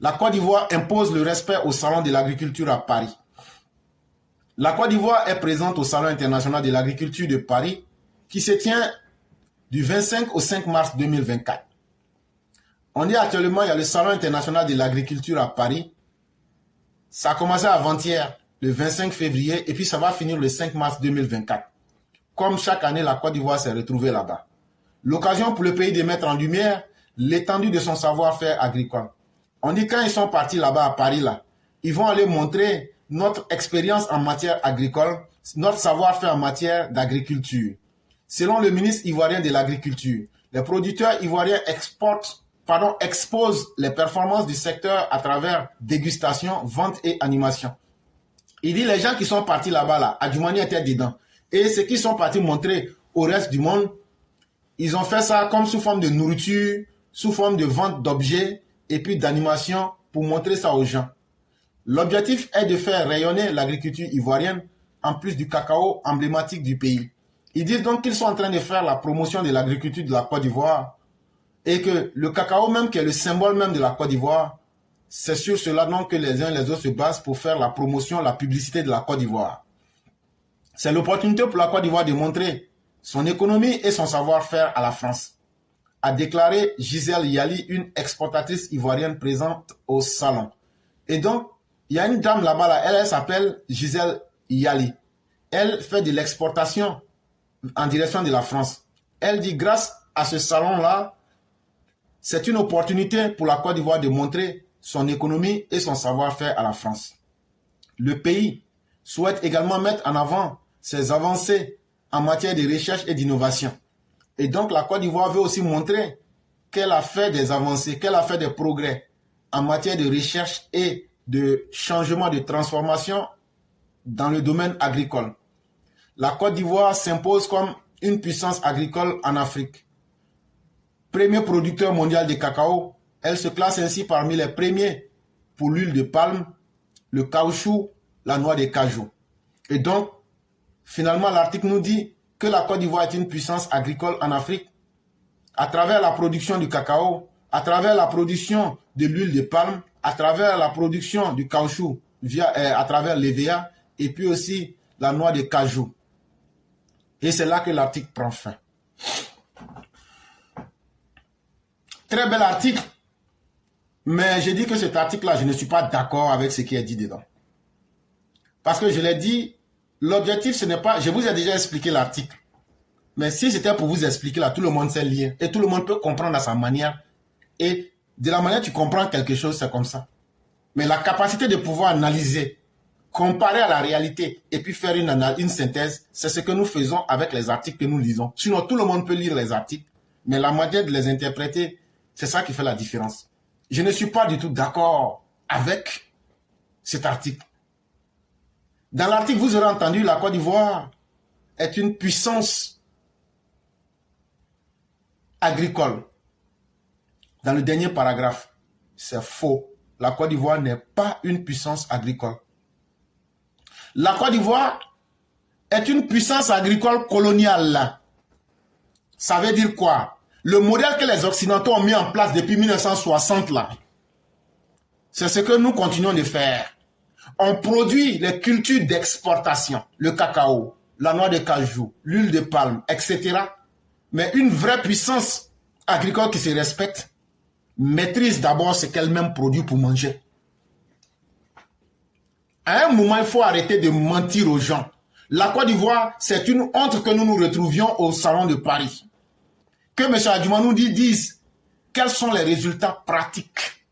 La Côte d'Ivoire impose le respect au Salon de l'agriculture à Paris. La Côte d'Ivoire est présente au Salon international de l'agriculture de Paris qui se tient du 25 au 5 mars 2024. On dit actuellement il y a le Salon international de l'agriculture à Paris. Ça a commencé avant-hier, le 25 février, et puis ça va finir le 5 mars 2024. Comme chaque année, la Côte d'Ivoire s'est retrouvée là-bas. L'occasion pour le pays de mettre en lumière l'étendue de son savoir-faire agricole. On dit quand ils sont partis là-bas à Paris, là, ils vont aller montrer notre expérience en matière agricole, notre savoir-faire en matière d'agriculture. Selon le ministre ivoirien de l'Agriculture, les producteurs ivoiriens exposent les performances du secteur à travers dégustation, vente et animation. Il dit les gens qui sont partis là-bas, là, Adjumani était dedans. Et ceux qui sont partis montrer au reste du monde, ils ont fait ça comme sous forme de nourriture, sous forme de vente d'objets et puis d'animation pour montrer ça aux gens. L'objectif est de faire rayonner l'agriculture ivoirienne en plus du cacao emblématique du pays. Ils disent donc qu'ils sont en train de faire la promotion de l'agriculture de la Côte d'Ivoire et que le cacao même qui est le symbole même de la Côte d'Ivoire, c'est sur cela donc que les uns et les autres se basent pour faire la promotion, la publicité de la Côte d'Ivoire. C'est l'opportunité pour la Côte d'Ivoire de montrer son économie et son savoir-faire à la France, a déclaré Gisèle Yali, une exportatrice ivoirienne présente au salon. Et donc, il y a une dame là-bas, là, elle s'appelle Gisèle Yali. Elle fait de l'exportation en direction de la France. Elle dit, grâce à ce salon-là, c'est une opportunité pour la Côte d'Ivoire de montrer son économie et son savoir-faire à la France. Le pays souhaite également mettre en avant ses avancées en matière de recherche et d'innovation. Et donc la Côte d'Ivoire veut aussi montrer qu'elle a fait des avancées, qu'elle a fait des progrès en matière de recherche et de changement, de transformation dans le domaine agricole. La Côte d'Ivoire s'impose comme une puissance agricole en Afrique. Premier producteur mondial de cacao, elle se classe ainsi parmi les premiers pour l'huile de palme, le caoutchouc, la noix de cajou. Et donc, finalement, l'article nous dit que la Côte d'Ivoire est une puissance agricole en Afrique à travers la production du cacao, à travers la production de l'huile de palme, à travers la production du caoutchouc à travers l'EVA et puis aussi la noix de cajou. Et c'est là que l'article prend fin. Très bel article, mais je dis que cet article-là, je ne suis pas d'accord avec ce qui est dit dedans. Parce que je l'ai dit, l'objectif, ce n'est pas... Je vous ai déjà expliqué l'article. Mais si c'était pour vous expliquer, là, tout le monde sait lire. Et tout le monde peut comprendre à sa manière. Et de la manière tu comprends quelque chose, c'est comme ça. Mais la capacité de pouvoir analyser, comparer à la réalité et puis faire une synthèse, c'est ce que nous faisons avec les articles que nous lisons. Sinon, tout le monde peut lire les articles. Mais la manière de les interpréter, c'est ça qui fait la différence. Je ne suis pas du tout d'accord avec cet article. Dans l'article, vous aurez entendu, la Côte d'Ivoire est une puissance agricole. Dans le dernier paragraphe, c'est faux. La Côte d'Ivoire n'est pas une puissance agricole. La Côte d'Ivoire est une puissance agricole coloniale. Ça veut dire quoi? Le modèle que les Occidentaux ont mis en place depuis 1960, là, c'est ce que nous continuons de faire. On produit les cultures d'exportation, le cacao, la noix de cajou, l'huile de palme, etc. Mais une vraie puissance agricole qui se respecte maîtrise d'abord ce qu'elle-même produit pour manger. À un moment, il faut arrêter de mentir aux gens. La Côte d'Ivoire, c'est une honte que nous nous retrouvions au Salon de Paris. Que M. Adjumani nous dise quels sont les résultats pratiques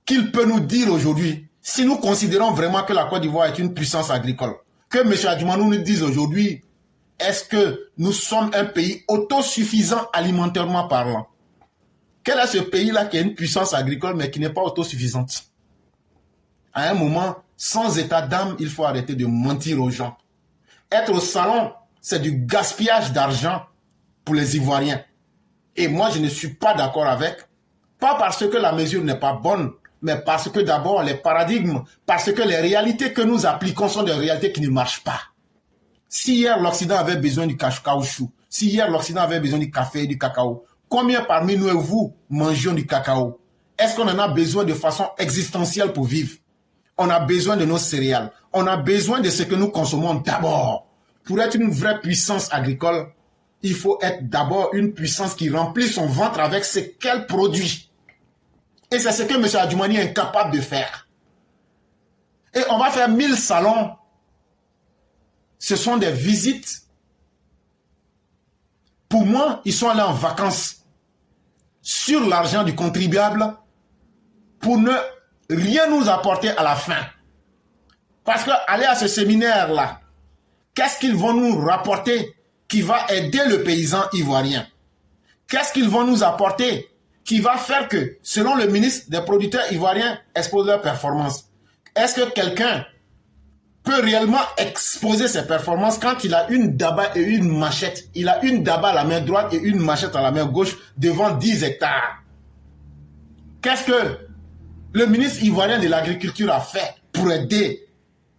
qu'il peut nous dire aujourd'hui si nous considérons vraiment que la Côte d'Ivoire est une puissance agricole. Que M. Adjumani nous dise aujourd'hui, est-ce que nous sommes un pays autosuffisant alimentairement parlant? Quel est ce pays-là qui est une puissance agricole mais qui n'est pas autosuffisante? À un moment, sans état d'âme, il faut arrêter de mentir aux gens. Être au salon, c'est du gaspillage d'argent pour les Ivoiriens. Et moi, je ne suis pas d'accord avec. Pas parce que la mesure n'est pas bonne, mais parce que d'abord, les paradigmes, parce que les réalités que nous appliquons sont des réalités qui ne marchent pas. Si hier, l'Occident avait besoin du caoutchouc, si hier, l'Occident avait besoin du café et du cacao, combien parmi nous et vous mangeons du cacao? Est-ce qu'on en a besoin de façon existentielle pour vivre? On a besoin de nos céréales. On a besoin de ce que nous consommons d'abord. Pour être une vraie puissance agricole, il faut être d'abord une puissance qui remplit son ventre avec ce qu'elle produit. Et c'est ce que M. Adjumani est incapable de faire. Et on va faire 1000 salons. Ce sont des visites. Pour moi, ils sont allés en vacances sur l'argent du contribuable pour ne rien nous apporter à la fin. Parce que aller à ce séminaire-là, qu'est-ce qu'ils vont nous rapporter qui va aider le paysan ivoirien? Qu'est-ce qu'ils vont nous apporter qui va faire que, selon le ministre des producteurs ivoiriens, exposent leurs performances? Est-ce que quelqu'un peut réellement exposer ses performances quand il a une daba et une machette? Il a une daba à la main droite et une machette à la main gauche devant 10 hectares. Qu'est-ce que le ministre ivoirien de l'agriculture a fait pour aider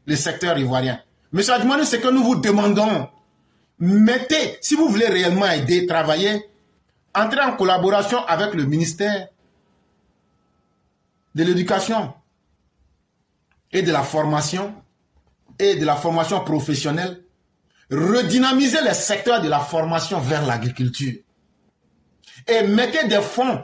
le secteur ivoirien? Monsieur Adjumani, c'est que nous vous demandons, mettez, si vous voulez réellement aider, travailler, entrez en collaboration avec le ministère de l'Éducation et de la formation professionnelle, redynamiser les secteurs de la formation vers l'agriculture et mettez des fonds,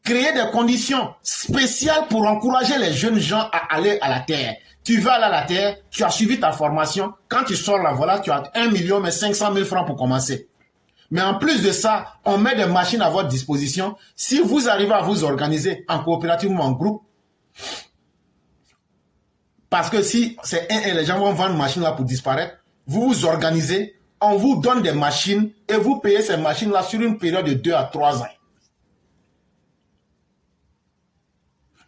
créer des conditions spéciales pour encourager les jeunes gens à aller à la terre. Tu vas aller à la terre, tu as suivi ta formation, quand tu sors là, voilà, tu as 1 million, mais 500 000 francs pour commencer. Mais en plus de ça, on met des machines à votre disposition. Si vous arrivez à vous organiser en coopérative ou en groupe, parce que si c'est et les gens vont vendre une machine là pour disparaître, vous vous organisez, on vous donne des machines et vous payez ces machines-là sur une période de 2 à 3 ans.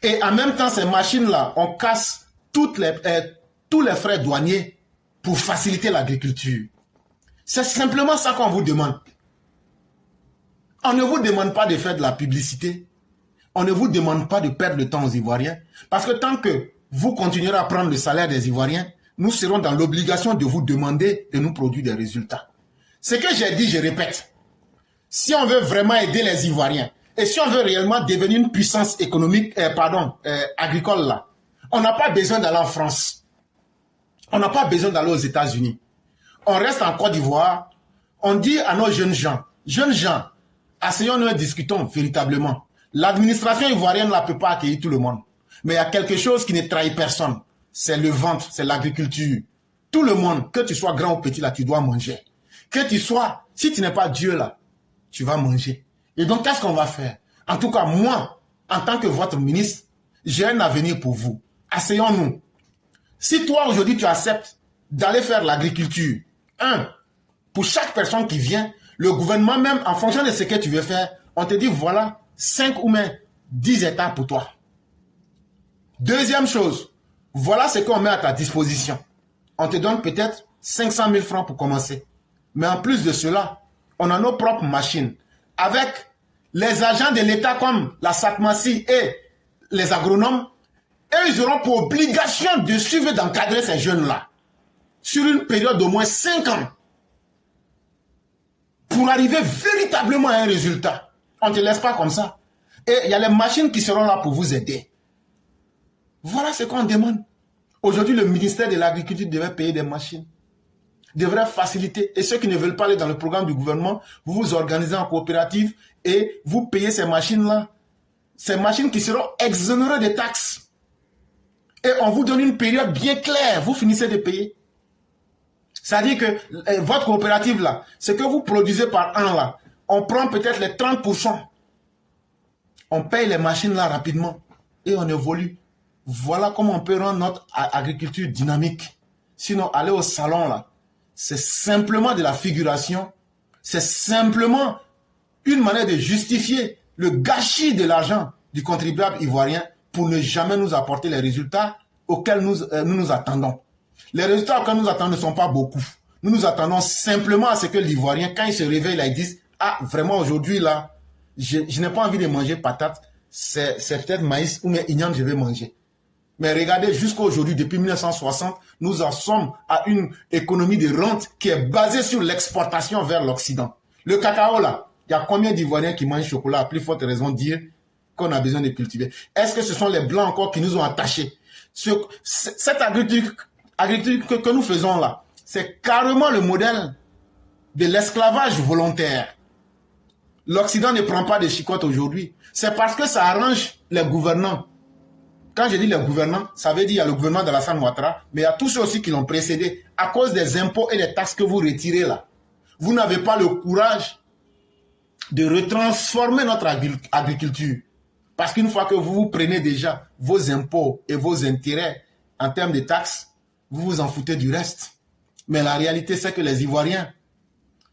Et en même temps, ces machines-là, on casse tous les frais douaniers pour faciliter l'agriculture. C'est simplement ça qu'on vous demande. On ne vous demande pas de faire de la publicité. On ne vous demande pas de perdre le temps aux Ivoiriens. Parce que tant que vous continuerez à prendre le salaire des Ivoiriens, nous serons dans l'obligation de vous demander de nous produire des résultats. Ce que j'ai dit, je répète. Si on veut vraiment aider les Ivoiriens, et si on veut réellement devenir une puissance économique, agricole là, on n'a pas besoin d'aller en France. On n'a pas besoin d'aller aux États-Unis. On reste en Côte d'Ivoire. On dit à nos jeunes gens, asseyons-nous et discutons véritablement. L'administration ivoirienne ne peut pas accueillir tout le monde. Mais il y a quelque chose qui ne trahit personne. C'est le ventre, c'est l'agriculture. Tout le monde, que tu sois grand ou petit là, tu dois manger. Que tu sois, si tu n'es pas Dieu là, tu vas manger. Et donc, qu'est-ce qu'on va faire? En tout cas, moi, en tant que votre ministre, j'ai un avenir pour vous. Asseyons-nous. Si toi, aujourd'hui, tu acceptes d'aller faire l'agriculture, pour chaque personne qui vient, le gouvernement même, en fonction de ce que tu veux faire, on te dit, voilà, 5 ou même 10 hectares pour toi. Deuxième chose, voilà ce qu'on met à ta disposition. On te donne peut-être 500 000 francs pour commencer. Mais en plus de cela, on a nos propres machines. Avec les agents de l'État comme la SACMACI et les agronomes, et ils auront pour obligation de suivre et d'encadrer ces jeunes-là sur une période d'au moins 5 ans pour arriver véritablement à un résultat. On ne te laisse pas comme ça. Et il y a les machines qui seront là pour vous aider. Voilà ce qu'on demande. Aujourd'hui, le ministère de l'Agriculture devrait payer des machines, devrait faciliter. Et ceux qui ne veulent pas aller dans le programme du gouvernement, vous vous organisez en coopérative et vous payez ces machines-là. Ces machines qui seront exonérées des taxes. Et on vous donne une période bien claire. Vous finissez de payer. C'est-à-dire que votre coopérative là, ce que vous produisez par an là, on prend peut-être les 30%. On paye les machines là rapidement et on évolue. Voilà comment on peut rendre notre agriculture dynamique. Sinon, aller au salon là, c'est simplement de la figuration. C'est simplement une manière de justifier le gâchis de l'argent du contribuable ivoirien pour ne jamais nous apporter les résultats auxquels nous attendons. Les résultats auxquels nous attendons ne sont pas beaucoup. Nous nous attendons simplement à ce que l'Ivoirien, quand il se réveille, là, il dise « Ah, vraiment aujourd'hui, là, je n'ai pas envie de manger patate, c'est peut-être maïs ou mais igname, je vais manger. » Mais regardez, jusqu'à aujourd'hui, depuis 1960, nous en sommes à une économie de rente qui est basée sur l'exportation vers l'Occident. Le cacao, là, il y a combien d'Ivoiriens qui mangent chocolat? À plus forte raison de dire, qu'on a besoin de cultiver? Est-ce que ce sont les Blancs encore qui nous ont attachés? Cette agriculture que nous faisons là, c'est carrément le modèle de l'esclavage volontaire. L'Occident ne prend pas de chicotte aujourd'hui. C'est parce que ça arrange les gouvernants. Quand je dis les gouvernants, ça veut dire qu'il y a le gouvernement d'Alassane Ouattara, mais il y a tous ceux aussi qui l'ont précédé. À cause des impôts et des taxes que vous retirez là, vous n'avez pas le courage de retransformer notre agriculture. Parce qu'une fois que vous prenez déjà vos impôts et vos intérêts en termes de taxes, vous vous en foutez du reste. Mais la réalité, c'est que les Ivoiriens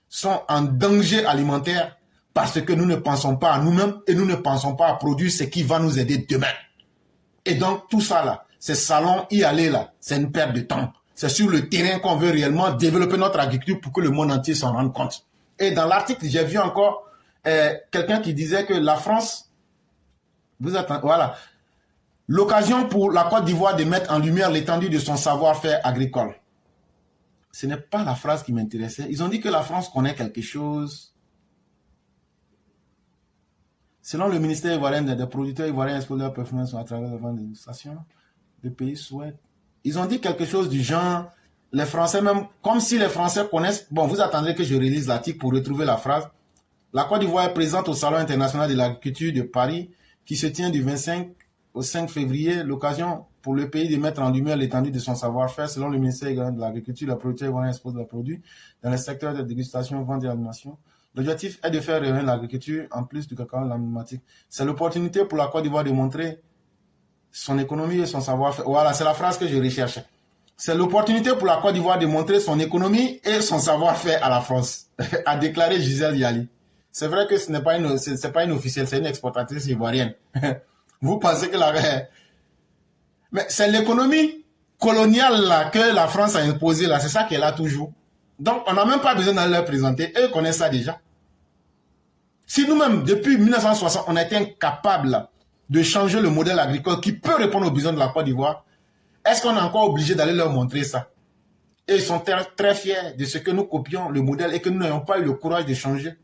sont en danger alimentaire parce que nous ne pensons pas à nous-mêmes et nous ne pensons pas à produire ce qui va nous aider demain. Et donc, tout ça là, ces salons, y aller là, c'est une perte de temps. C'est sur le terrain qu'on veut réellement développer notre agriculture pour que le monde entier s'en rende compte. Et dans l'article, j'ai vu encore quelqu'un qui disait que la France, voilà, l'occasion pour la Côte d'Ivoire de mettre en lumière l'étendue de son savoir-faire agricole. Ce n'est pas la phrase qui m'intéressait. Ils ont dit que la France connaît quelque chose. Selon le ministère ivoirien, des producteurs ivoiriens exposent leur performance à travers la vente des stations. Le pays souhaite. Ils ont dit quelque chose du genre, les Français même, comme si les Français connaissent. Bon, vous attendrez que je relise l'article pour retrouver la phrase. La Côte d'Ivoire est présente au Salon international de l'agriculture de Paris, qui se tient du 25 au 5 février. L'occasion pour le pays de mettre en lumière l'étendue de son savoir-faire. Selon le ministère de l'Agriculture, les producteurs ivoiriens exposent leurs produits dans les secteurs de dégustation, vente et animation. L'objectif est de faire rayonner l'agriculture en plus du cacao emblématique. C'est l'opportunité pour la Côte d'Ivoire de montrer son économie et son savoir-faire. Voilà, c'est la phrase que je recherchais. C'est l'opportunité pour la Côte d'Ivoire de montrer son économie et son savoir-faire à la France, a déclaré Gisèle Yali. C'est vrai que ce n'est pas une officielle, c'est une exportatrice ivoirienne. Vous pensez que mais c'est l'économie coloniale là, que la France a imposée là, c'est ça qu'elle a toujours. Donc, on n'a même pas besoin d'aller leur présenter. Eux connaissent ça déjà. Si nous-mêmes, depuis 1960, on a été incapables de changer le modèle agricole qui peut répondre aux besoins de la Côte d'Ivoire, est-ce qu'on est encore obligé d'aller leur montrer ça? Et ils sont très, très fiers de ce que nous copions, le modèle, et que nous n'ayons pas eu le courage de changer.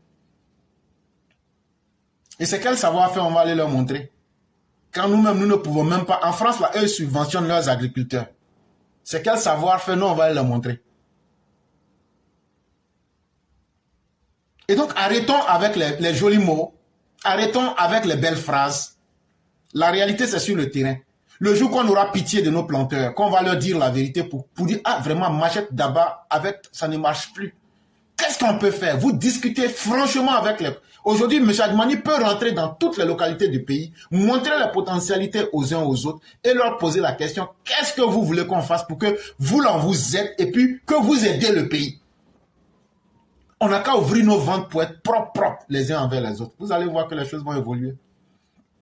Et c'est quel savoir-faire on va aller leur montrer? Quand nous-mêmes, nous ne pouvons même pas. En France, là, eux subventionnent leurs agriculteurs. C'est quel savoir-faire nous, on va aller leur montrer? Et donc, arrêtons avec les jolis mots, arrêtons avec les belles phrases. La réalité, c'est sur le terrain. Le jour qu'on aura pitié de nos planteurs, qu'on va leur dire la vérité pour dire, ah, vraiment, machette d'abord, avec, ça ne marche plus. Qu'est-ce qu'on peut faire? Vous discutez franchement avec les... Aujourd'hui, M. Adjumani peut rentrer dans toutes les localités du pays, montrer les potentialités aux uns aux autres et leur poser la question, qu'est-ce que vous voulez qu'on fasse pour que vous l'en vous aidez et puis que vous aidez le pays? On n'a qu'à ouvrir nos ventes pour être propres les uns envers les autres. Vous allez voir que les choses vont évoluer.